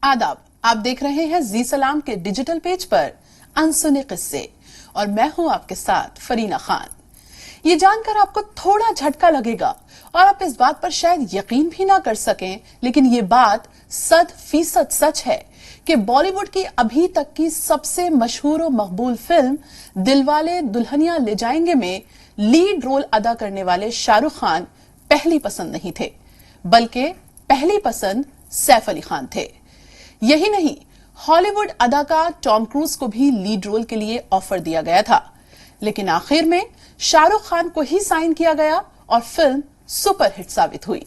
आदाब, आप देख रहे हैं जी सलाम के डिजिटल पेज पर अनसुने किस्से और मैं हूं आपके साथ फरीना खान। ये जानकर आपको थोड़ा झटका लगेगा और आप इस बात पर शायद यकीन भी ना कर सकें, लेकिन ये बात 100% सच है कि बॉलीवुड की अभी तक की सबसे मशहूर और मकबूल फिल्म दिलवाले दुल्हनिया ले जाएंगे में लीड रोल अदा करने वाले शाहरुख खान पहली पसंद नहीं थे, बल्कि पहली पसंद सैफ अली खान थे। यही नहीं, हॉलीवुड अदाकार टॉम क्रूज को भी लीड रोल के लिए ऑफर दिया गया था, लेकिन आखिर में शाहरुख खान को ही साइन किया गया और फिल्म सुपरहिट साबित हुई।